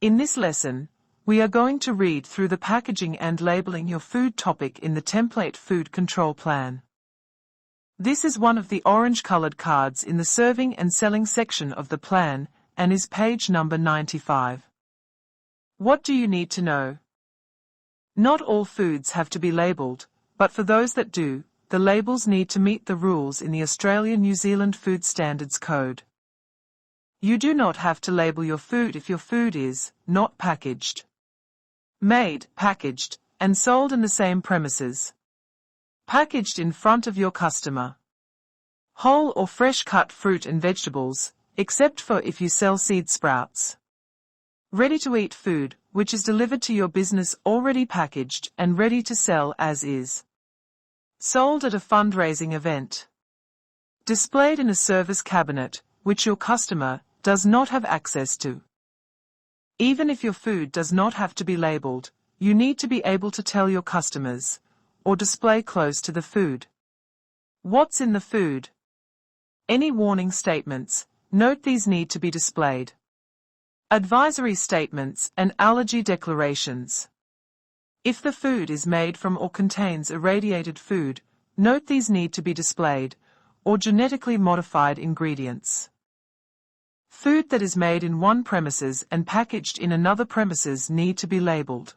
In this lesson, we are going to read through the packaging and labeling your food topic in the template food control plan. This is one of the orange-colored cards in the serving and selling section of the plan and is page number 95. What do you need to know? Not all foods have to be labeled, but for those that do, the labels need to meet the rules in the Australia-New Zealand Food Standards Code. You do not have to label your food if your food is not packaged, made, packaged, and sold in the same premises. Packaged in front of your customer. Whole or fresh cut fruit and vegetables, except for if you sell seed sprouts. Ready-to-eat food, which is delivered to your business already packaged and ready to sell as is. Sold at a fundraising event. Displayed in a service cabinet, which your customer does not have access to. Even if your food does not have to be labeled, you need to be able to tell your customers, or display close to the food. What's in the food? Any warning statements, note these need to be displayed. Advisory statements and allergy declarations. If the food is made from or contains irradiated food, note these need to be displayed, or genetically modified ingredients. Food that is made in one premises and packaged in another premises need to be labeled.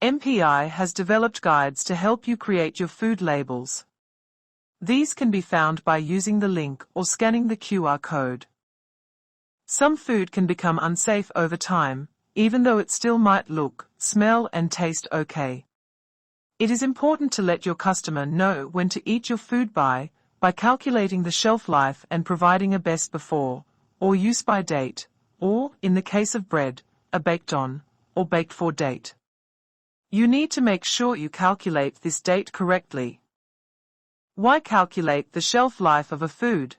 MPI has developed guides to help you create your food labels. These can be found by using the link or scanning the QR code. Some food can become unsafe over time, even though it still might look, smell and taste okay. It is important to let your customer know when to eat your food by calculating the shelf life and providing a best before, or use by date, or, in the case of bread, a baked on, or baked for date. You need to make sure you calculate this date correctly. Why calculate the shelf life of a food?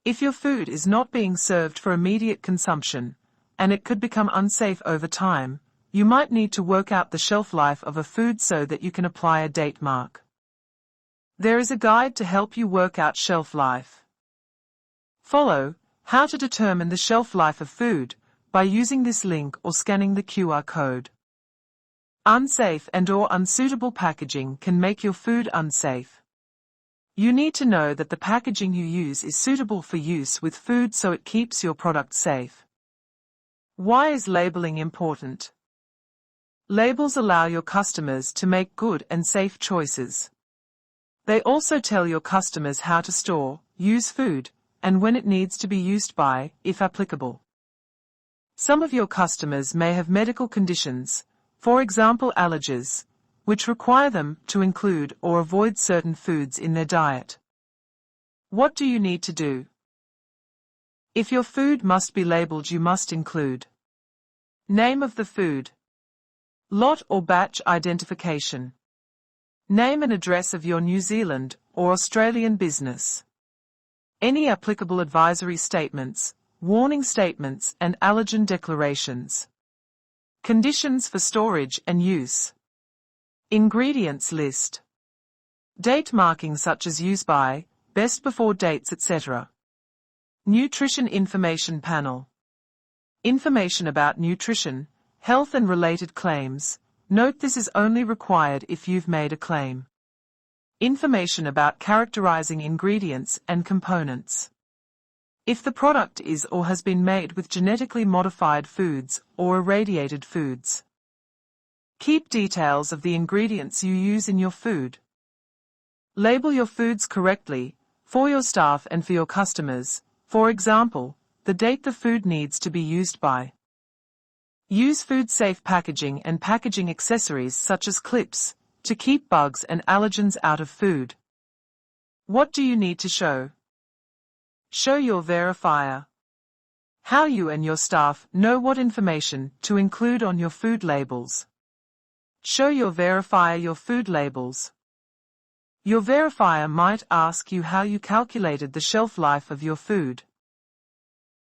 If your food is not being served for immediate consumption, and it could become unsafe over time, you might need to work out the shelf life of a food so that you can apply a date mark. There is a guide to help you work out shelf life. Follow how to determine the shelf life of food by using this link or scanning the QR code. Unsafe and/or unsuitable packaging can make your food unsafe. You need to know that the packaging you use is suitable for use with food so it keeps your product safe. Why is labeling important? Labels allow your customers to make good and safe choices. They also tell your customers how to store, use food, and when it needs to be used by, if applicable. Some of your customers may have medical conditions, for example allergies, which require them to include or avoid certain foods in their diet. What do you need to do? If your food must be labeled, you must include name of the food, lot or batch identification, name and address of your New Zealand or Australian business, any applicable advisory statements, warning statements and allergen declarations, conditions for storage and use, ingredients list, date marking such as use by, best before dates etc. Nutrition information panel. Information about nutrition, health and related claims. Note this is only required if you've made a claim. Information about characterizing ingredients and components. If the product is or has been made with genetically modified foods or irradiated foods. Keep details of the ingredients you use in your food. Label your foods correctly, for your staff and for your customers, for example, the date the food needs to be used by. Use food-safe packaging and packaging accessories such as clips, to keep bugs and allergens out of food. What do you need to show? Show your verifier. How you and your staff know what information to include on your food labels. Show your verifier your food labels. Your verifier might ask you how you calculated the shelf life of your food.